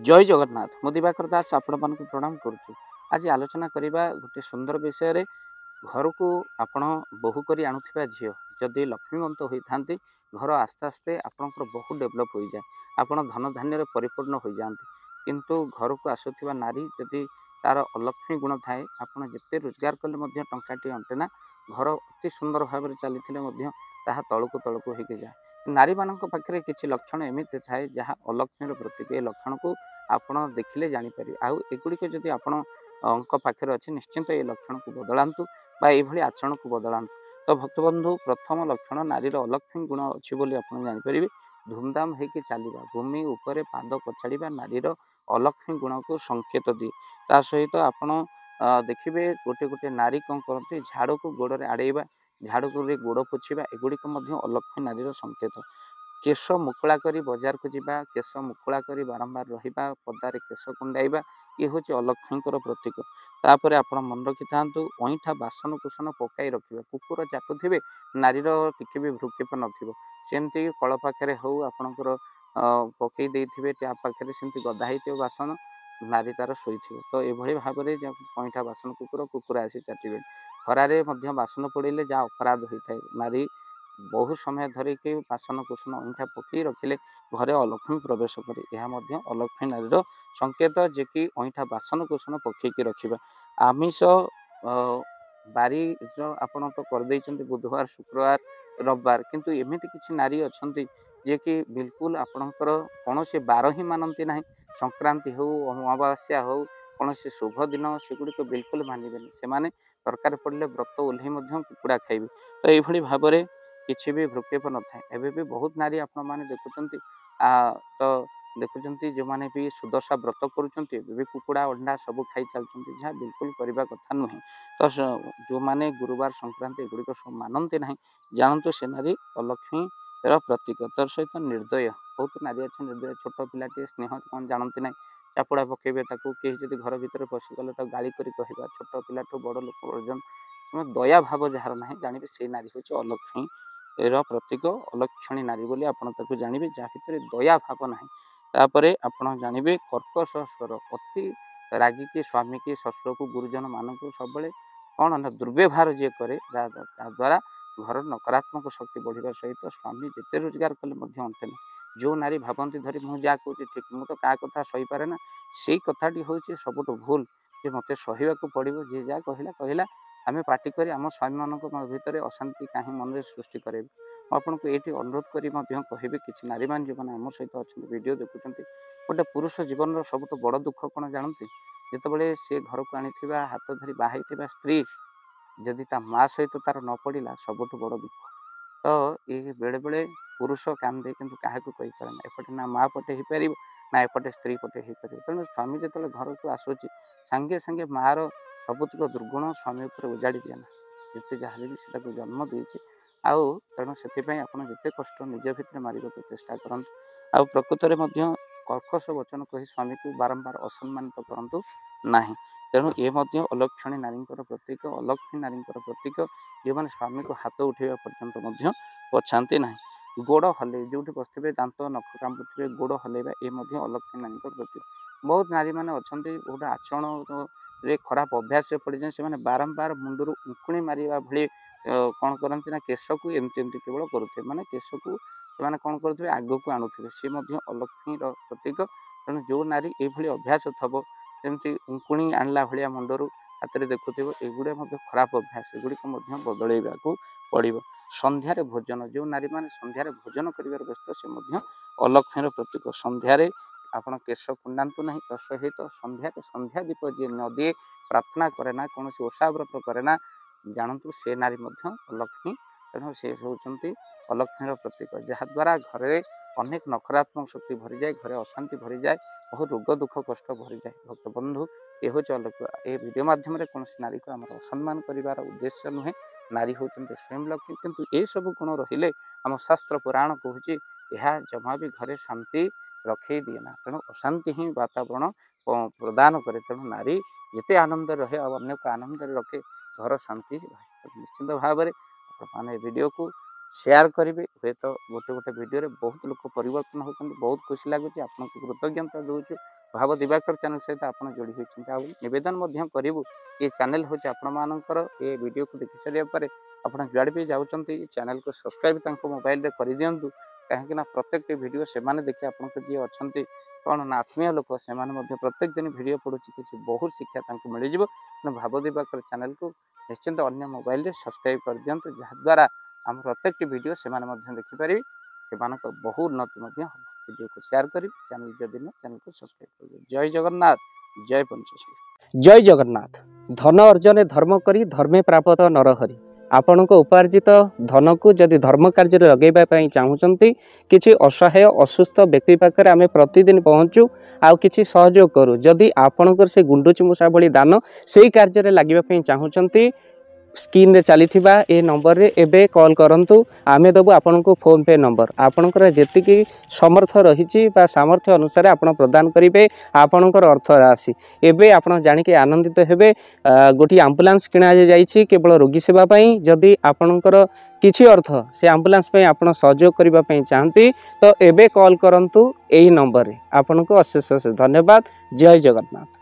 जय जगन्नाथ मु दिवाकर दास आपण मानक प्रणाम करुछु। आज आलोचना करिबा गोटे सुंदर विषय रे घर को आपण बहु करी आणुथिबा झियो जदि लक्ष्मीवंत होई थांती घर आस्ते आस्ते आपनकर बहुत डेवलप हो जाए, आपण धन धान्य रे परिपूर्ण हो जाते। किंतु घर को आसुथिबा नारी जदि तार अलक्ष्मी गुण थाए आपण जिते रोजगार कले मध्य टंकाटी अंटेना घर अति सुंदर भाव में चली मध्य ताहा तलकु तलकु होके जाए। नारी मानक पाखरे किछि लक्षण एमिति थाए जहाँ अलक्ष्मीर प्रतीक ए लक्षण को आपण देखिले जानीपर आउ एगुड़िक जदि आपण पाखे अच्छे निश्चिंत ये लक्षण को बदलांतु बा ये आचरण को बदलांतु। तो भक्तबंधु प्रथम लक्षण नारीर अलक्ष्मी गुण अच्छी बोली आपण जानीपर धूमधाम होकर चलवा भूमि उपरे पाद पछाड़ा नारीर अलक्ष्मी गुण को संकेत दिए। ता सहित आपण देखिए गोटे गोटे नारी कौन करती झाड़ को गोड़े आड़ेवा झाड़ को गोड़ पोछा एगुड़िक अलक्ष्मी नारीर संकेत। केश मुकुला करी बजार को जीवा केश मुकुला करी बारंबार रहिबा पदार केश कुंडाइबा ये हूँ अलक्ष्मीकर प्रतीक। तापर आप मन रखि था अईठा बासन कुसन पकई रखिए कुकुर चाटुवे नारीर टिके भी भ्रुक्षेप नमती कल पाखे हो आपणकर पकई देते टैप पाखे सेमती गदा हो बासन नारी तार शोई तो ये भाव में अईठा बासन कुकुर कुकुर आसी चाटे खरारे बासन पड़े जहाँ अपराध होता है नारी बहु समय धरिकी बासन कुसन अईठा पकई रखिले घरे अलक्ष्मी प्रवेश करे यह अलक्ष्मी नारीर संकेत जे कि अईठा बासन कुसन पकईकी रखा। आमिष बारी आपण तो करदे बुधवार शुक्रवार रविवार किंतु एमती किसी नारी अच्छा जे कि बिल्कुल आपणकर कौन से बार ही मानती ना संक्रांति हो अमावास्या हो कौन से शुभ दिन सेगुड़िक बिल्कुल मानवे से दरकार पड़े व्रत ओह्लई कुकुड़ा खाइबे। तो ये भाव में किसी भी भ्रुक्षेप न था एवं भी बहुत नारी आपण मैंने देखुंत तो देखुंत जो मैंने भी सुदशा व्रत करुँच कुकुड़ा अंडा सब खाई चलती जहाँ बिल्कुल करने कथा नुहे। तो जो मैंने गुरुवार संक्रांति एगुड़िक सब मानती ना जानतु से नारी अलक्ष्मी प्रतीक। तर सहित निर्दय बहुत नारी अच्छे निर्दय छोट पिलाटी स्नेह कौन जानती ना चापुड़ा पकेबे कहीं जब घर भितर पशिगले तो गाड़ी कर कहवा छोट पिला बड़ लोक पर्यटन दया भाव जार ना जानवे से नारी हूँ अलक्ष्मी प्रतीक अलक्षणी नारी बोली आपण ताको जानवे जहाँ भितर दया भाव ना। तापर आपण जानवे कर्कश स्वर अति रागिकी स्वामी की शशुर को गुरुजन मानक सब कौन ना दुर्व्यवहार जी कै द्वारा घर नकारात्मक शक्ति बढ़िया सहित स्वामी जिते रोजगार कले अंटे जो नारी भावती धरी मुझे जहाँ कहूँ ठीक मुझे तो क्या कथा सही पारे ना से कथाटी हूँ सबुठ भूल जे मत सहवाक पड़ो जी जहाँ कहला कहला आम पार्टी करी आम स्वामी मान भितर अशांति कहीं मन में सृष्टि करें। आपको ये अनुरोध करी कहबी कि नारी मान जो मैंने आम सहित अच्छा वीडियो देखुं गोटे पुरुष जीवन सबुठ बड़ दुख कौन जानते जितेबाला सी घर को आनी हाथ धरी बाहर स्त्री जदि ता माँ सहित तार न पड़ा सबुठ बड़ दुख। तो ये बेले बेले पुरुष कांदे किंतु क्या कही पारे ना एपटे ना माँ पटे हो पार ना एपटे स्त्री पटे हो पार तेणु स्वामी जो घर को आसूँ सांगे सांगे माँ सबुतिक दुर्गुण स्वामी उपर उजाड़ी दिए ना जिते जहाँ भी से जन्म देती आउ तेणु से जिते कष्ट निज भितर मारे चेष्टा करूँ आ प्रकृत में कर्कश वचन कही स्वामी को बारंबार असम्मानित करूँ ना। तेणु ये अलक्षणी नारी प्रतीक अलक्ष्मी नारी प्रतीक जो मैंने स्वामी को हाथ उठेवा पर्यंत पछाती ना। गोड़ हल्ले जो बसते दांत नख कामुवे गोड़ हल्लेवा ये अलक्ष्मी नारी प्रतीक। बहुत नारी मैंने अच्छा गोटे आचरण रे खराब अभ्यास पड़ जाए से बारंबार मुंडर उंकुणी मारे भाई कौन करती ना केश को एमती एमती केवल करुवे माने केश को से कौन करुवे आग को आणुवे सी अलक्ष्मी प्रतीक। तेणु जो नारी ये अभ्यास थब जमी उंकुणी आणला भाया मुंडर हाथ में देखुव एगुड़ा खराब अभ्यास एगुड़िक बदलैवा पड़ो। संध्यारे भोजन जो नारी मैंने संध्यारे भोजन कर व्यस्त से अलक्ष्मीर प्रतीक। संध्यारे आपण केश कुंडातु ना तो सहित संध्या संध्या दीप जी न दिए प्रार्थना करे ना कौन ओषा व्रत करे ना जानतु से नारी अलक्ष्मी। तेणु से होती अलक्ष्मीर प्रतीक जहाद्वारा घरे अनेक नकारात्मक शक्ति भरी जाए घरे अशांति भरी जाए बहुत रोग दुख कष्ट भरी जाए। भक्त बंधु ये हूँ अलक्ष्मी। ये वीडियो माध्यम कौन नारी को आम असम्मान कर उद्देश्य नुहे नारी होती स्वयं लक्ष्मी किंतु ये सब गुण रहिले आम शास्त्र पुराण कहूँ यह जमा भी घरे शांति रखे दिए ना। तेणु अशांति ही वातावरण प्रदान करे। तेणु नारी जिते आनंद रहे और अन्य को आनंद रखे घर शांति रहे। निश्चिंत भाव में मैंने वीडियो को शेयर करेंगे हे तो गोटे गोटे वीडियो बहुत लोग परिवर्तन होती बहुत खुशी लगुच आपको कृतज्ञता दूँ भाव दिवाकर चैनल सहित आप जोड़ी होती आ नवेदन करूँ ये चैनल हूँ आपंकर ये वीडियो को देखि सारे आप जुआड़े भी जाऊँच चैनल को सब्सक्राइब मोबाइल में कर दिंतु कहीं प्रत्येक वीडियो से देखिए आप जी अच्छा कौन ना आत्मीय लोक से प्रत्येक दिन वीडियो पढ़ुँ किसी बहुत शिक्षा मिल जाए भाव दिवाकर चैनल को निश्चिंत अन्य मोबाइल में सब्सक्राइब कर दिंतु जहाद्वारा आम प्रत्येक वीडियो से देखिपारे से बहुत उन्नति वीडियो को शेयर करी चैनल जदि ना चैनल को सब्सक्राइब कर जय जगन्नाथ जय पंचशील जय जगन्नाथ। धन अर्जन धर्म करी धर्मे प्राप्त नरहरि आपण उपार्जित धन को जदि धर्म कार्य लगेगा चाहूँगी किसी असहाय असुस्थ व्यक्ति पाखे आम प्रतिदिन पहुँचू आउ किसी सहयोग करूँ जदि आपणकर से गुंडुची मूषा भली दान से कार्य लगे चाहूँगी स्क्रीन रे चली ए नंबर रे एबे कॉल करंतु आमे दबु आपन को फोन पे नंबर आपनकर जेतिकी समर्थ रही सामर्थ्य अनुसार आपण प्रदान करेंगे आपनकर अर्थ राशि एबे आपण जानी के आनंदित हेबे। गोटी एम्बुलेंस किना जाइछि केवल रोगी सेवा पई जदि आपनकर किछि अर्थ से एम्बुलेंस पई आपण सहयोग करिबा पई चाहंती तो एबे कॉल करंतु एही नंबर रे आपन को अशेष धन्यवाद। जय जगन्नाथ।